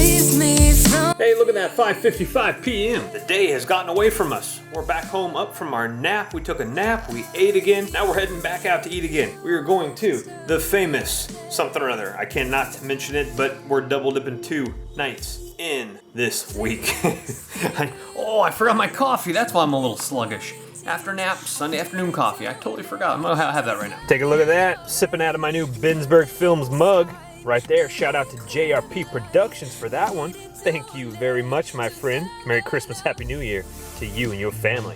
Hey, look at that, 5:55 p.m. The day has gotten away from us. We're back home up from our nap. We took a nap, we ate again. Now we're heading back out to eat again. We are going to the famous something or other. I cannot mention it, but we're double dipping 2 nights in this week. I forgot my coffee. That's why I'm a little sluggish. After nap, Sunday afternoon coffee. I totally forgot. I'm gonna have that right now. Take a look at that. Sipping out of my new BensbergFilms mug. Right there. Shout out to JRP Productions for that one. Thank you very much, my friend. Merry Christmas, Happy New Year to you and your family.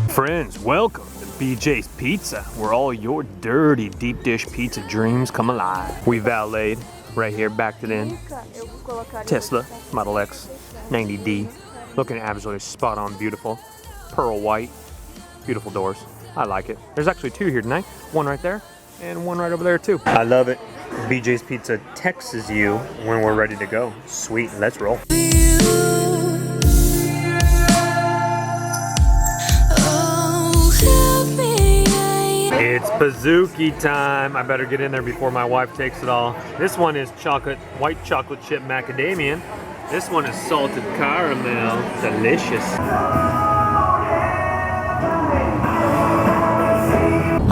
Friends, welcome to BJ's Pizza, where all your dirty deep dish pizza dreams come alive. We valeted right here, backed it in. Tesla Model X 90D, looking absolutely spot on, beautiful, pearl white, beautiful doors. I like it. There's actually 2 here tonight, one right there and one right over there too. I love it. BJ's Pizza texts you when we're ready to go. Sweet, let's roll. It's Pizookie time. I better get in there before my wife takes it all. This one is white chocolate chip macadamia. This one is salted caramel. Delicious.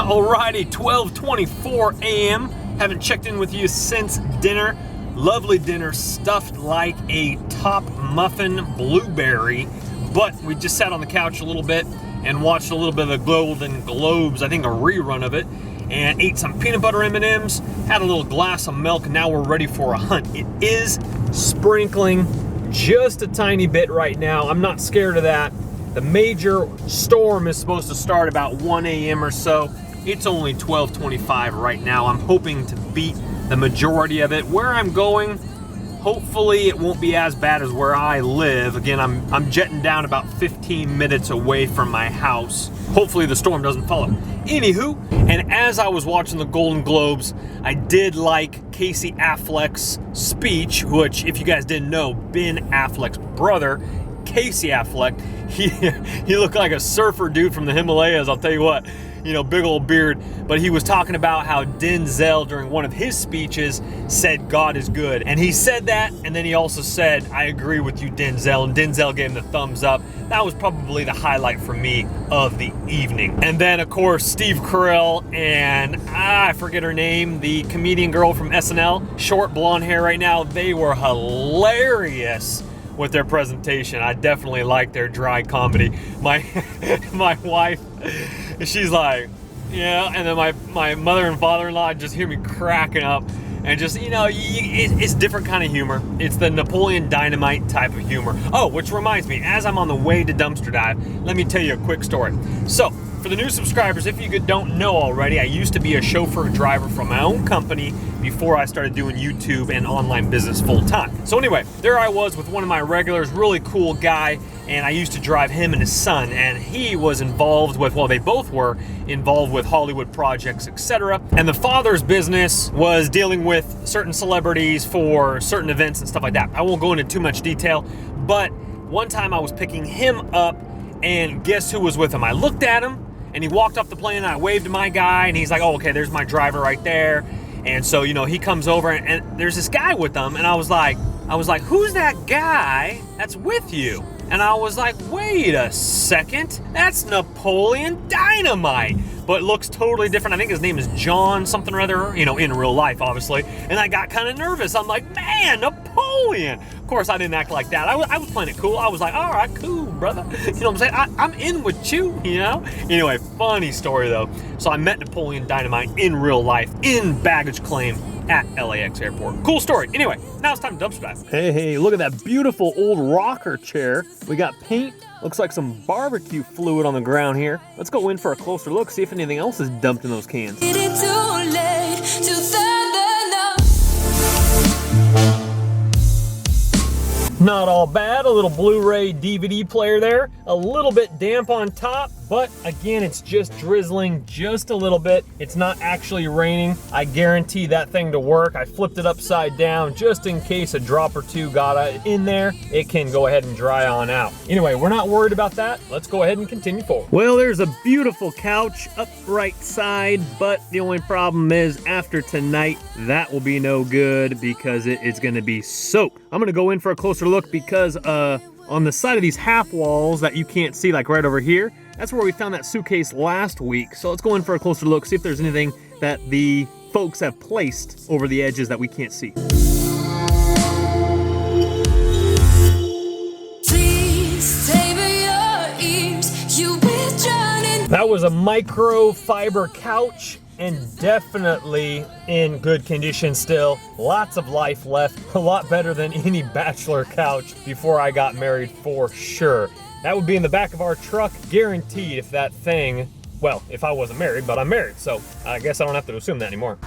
Alrighty, 12:24 a.m. Haven't checked in with you since dinner. Lovely dinner, stuffed like a top muffin blueberry. But we just sat on the couch a little bit and watched a little bit of the Golden Globes, I think a rerun of it, and ate some peanut butter M&Ms, had a little glass of milk, and now we're ready for a hunt. It is sprinkling just a tiny bit right now. I'm not scared of that. The major storm is supposed to start about 1 a.m. or so. It's only 12:25 right now. I'm hoping to beat the majority of it. Where I'm going, hopefully it won't be as bad as where I live. Again, I'm jetting down about 15 minutes away from my house. Hopefully the storm doesn't follow. Anywho, and as I was watching the Golden Globes, I did like Casey Affleck's speech, which, if you guys didn't know, Ben Affleck's brother, Casey Affleck, he looked like a surfer dude from the Himalayas, I'll tell you what. You know, big old beard, but he was talking about how Denzel, during one of his speeches, said God is good. And he said that, and then he also said, I agree with you, Denzel, and Denzel gave him the thumbs up. That was probably the highlight for me of the evening. And then, of course, Steve Carell and, I forget her name, the comedian girl from SNL, short blonde hair right now, they were hilarious with their presentation. I definitely like their dry comedy. My wife, she's like, yeah, and then my mother and father-in-law just hear me cracking up, and just, you know, it's different kind of humor. It's the Napoleon Dynamite type of humor. Oh, which reminds me, as I'm on the way to dumpster dive, let me tell you a quick story. So, for the new subscribers, if you don't know already, I used to be a chauffeur driver for my own company before I started doing YouTube and online business full time. So anyway, there I was with one of my regulars, really cool guy, and I used to drive him and his son, and he was involved with, well, they both were involved with Hollywood projects, etc. And the father's business was dealing with certain celebrities for certain events and stuff like that. I won't go into too much detail, but one time I was picking him up, and guess who was with him? I looked at him, and he walked off the plane, and I waved to my guy, and he's like, oh, okay, there's my driver right there. And so, you know, he comes over, and there's this guy with him, and I was like, who's that guy that's with you? And I was like, wait a second, that's Napoleon Dynamite, but looks totally different. I think his name is John something or other, you know, in real life, obviously. And I got kind of nervous. I'm like, man, Napoleon. Of course, I didn't act like that. I was playing it cool. I was like, all right, cool, brother. You know what I'm saying? I'm in with you, you know? Anyway, funny story, though. So I met Napoleon Dynamite in real life, in baggage claim, at LAX airport. Cool story. Anyway, now it's time to dumpster dive. Hey, look at that beautiful old rocker chair. We got paint. Looks like some barbecue fluid on the ground here. Let's go in for a closer look, see if anything else is dumped in those cans. Not all bad. A little Blu-ray DVD player there. A little bit damp on top, but again, it's just drizzling just a little bit. It's not actually raining. I guarantee that thing to work. I flipped it upside down just in case a drop or two got in there. It can go ahead and dry on out. Anyway, we're not worried about that. Let's go ahead and continue forward. Well, there's a beautiful couch upright side, but the only problem is after tonight, that will be no good because it is gonna be soaked. I'm gonna go in for a closer look because on the side of these half walls that you can't see, like right over here, that's where we found that suitcase last week. So let's go in for a closer look, see if there's anything that the folks have placed over the edges that we can't see. That was a microfiber couch and definitely in good condition still. Lots of life left, a lot better than any bachelor couch before I got married for sure. That would be in the back of our truck, guaranteed if that thing, well, if I wasn't married, but I'm married, so I guess I don't have to assume that anymore.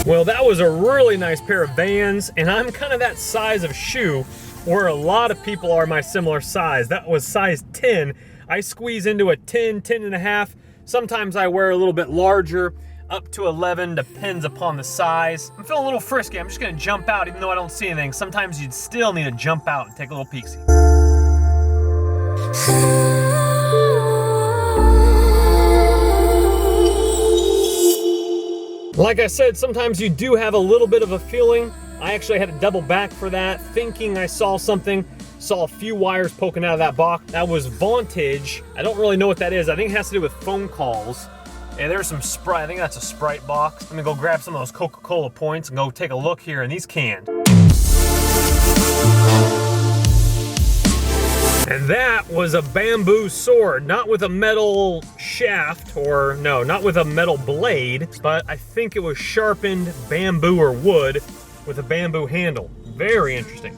Well, that was a really nice pair of Vans, and I'm kind of that size of shoe where a lot of people are my similar size. That was size 10. I squeeze into a 10, 10 and a half. Sometimes I wear a little bit larger, up to 11, depends upon the size. I'm feeling a little frisky. I'm just gonna jump out even though I don't see anything. Sometimes you'd still need to jump out and take a little peek-see. Like I said, sometimes you do have a little bit of a feeling. I actually had to double back for that, thinking I saw something. Saw a few wires poking out of that box. That was Vantage. I don't really know what that is. I think it has to do with phone calls. And there's some Sprite. I think that's a Sprite box. I'm gonna go grab some of those Coca-Cola points and go take a look here in these cans. And that was a bamboo sword, not with a metal shaft, or no, not with a metal blade, but I think it was sharpened bamboo or wood with a bamboo handle. Very interesting.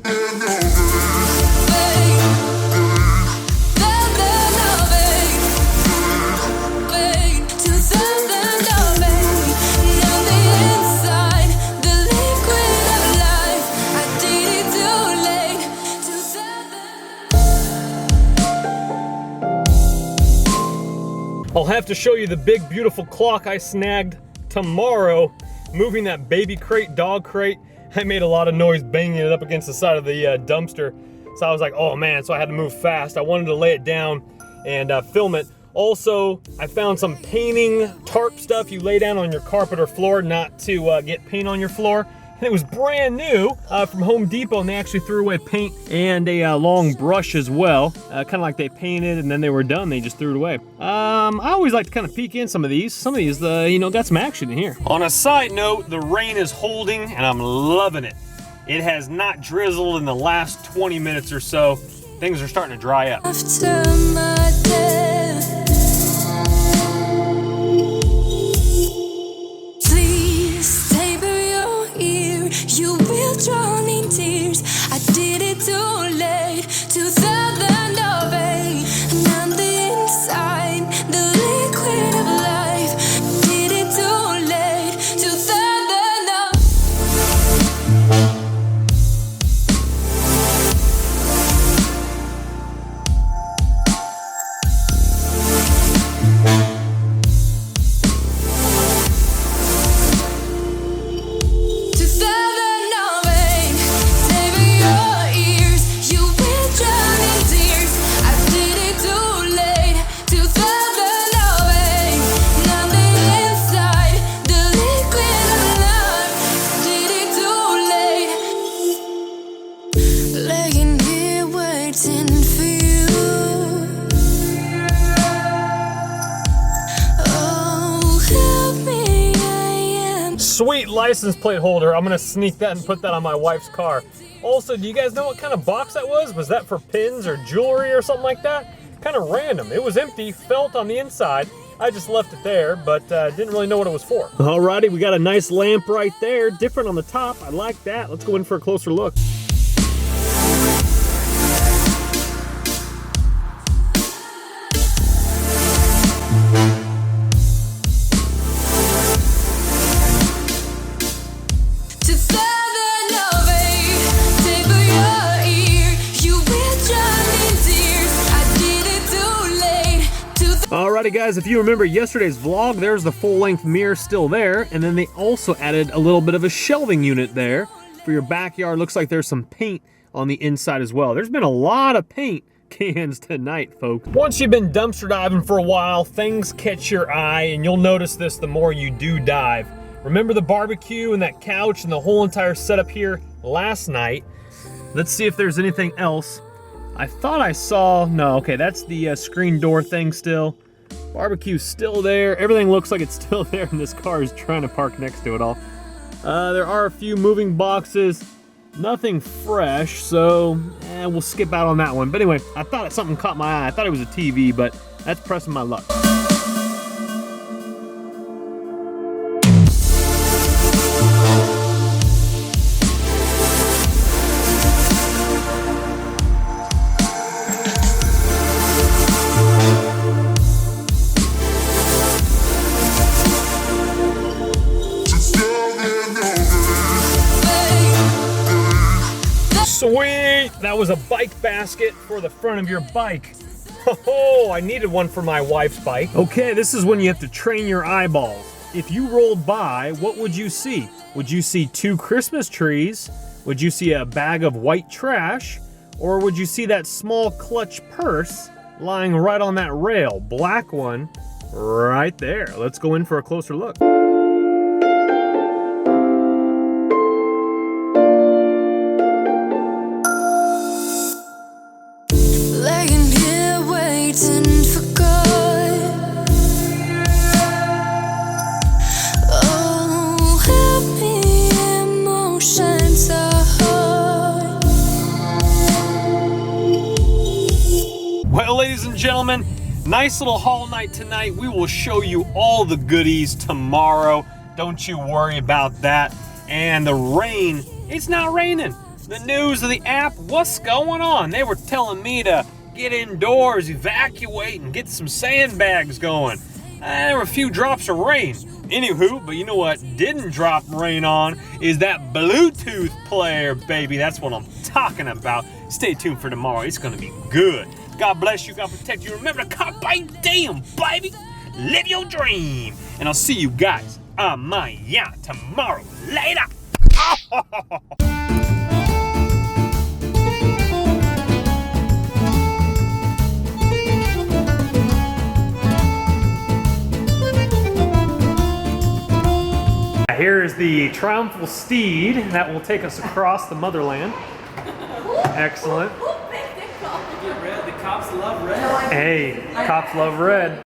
I'll have to show you the big, beautiful clock I snagged tomorrow, moving that baby crate, dog crate. I made a lot of noise banging it up against the side of the dumpster. So I was like, oh man, so I had to move fast. I wanted to lay it down and film it. Also, I found some painting tarp stuff you lay down on your carpet or floor not to get paint on your floor. And it was brand new from Home Depot, and they actually threw away paint and a long brush as well. Kind of like they painted and then they were done, they just threw it away. I always like to kind of peek in some of these. Some of these, you know, got some action in here. On a side note, the rain is holding and I'm loving it. It has not drizzled in the last 20 minutes or so. Things are starting to dry up. After my death. You will drown in tears. I did it too late. 2008. And on the inside, the liquid of life. Did it too late. 2008. Sweet license plate holder. I'm gonna sneak that and put that on my wife's car. Also, do you guys know what kind of box that was? Was that for pins or jewelry or something like that? Kind of random. It was empty, felt on the inside. I just left it there, but didn't really know what it was for. Alrighty, we got a nice lamp right there. Different on the top. I like that. Let's go in for a closer look. Alrighty guys, if you remember yesterday's vlog, there's the full-length mirror still there, and then they also added a little bit of a shelving unit there for your backyard. Looks like there's some paint on the inside as well. There's been a lot of paint cans tonight, folks. Once you've been dumpster diving for a while, things catch your eye, and you'll notice this the more you do dive. Remember the barbecue and that couch and the whole entire setup here last night? Let's see if there's anything else. I thought I saw, no, okay, that's the screen door thing still. Barbecue's still there. Everything looks like it's still there, and this car is trying to park next to it all. There are a few moving boxes. Nothing fresh, so we'll skip out on that one. But anyway, I thought something caught my eye. I thought it was a TV, but that's pressing my luck. Sweet! That was a bike basket for the front of your bike. Oh, I needed one for my wife's bike. Okay, this is when you have to train your eyeballs. If you rolled by, what would you see? Would you see 2 Christmas trees? Would you see a bag of white trash? Or would you see that small clutch purse lying right on that rail? Black one right there. Let's go in for a closer look. Well, ladies and gentlemen, nice little haul night tonight. We will show you all the goodies tomorrow. Don't you worry about that. And the rain, it's not raining. The news of the app, what's going on? They were telling me to get indoors, evacuate, and get some sandbags going. There were a few drops of rain. Anywho, but you know what didn't drop rain on is that Bluetooth player, baby. That's what I'm talking about. Stay tuned for tomorrow. It's gonna be good. God bless you, God protect you. Remember to cop bang damn, baby. Live your dream. And I'll see you guys on my yacht tomorrow. Later. Here is the triumphal steed that will take us across the motherland. Excellent. The cops love red. Hey, cops love red.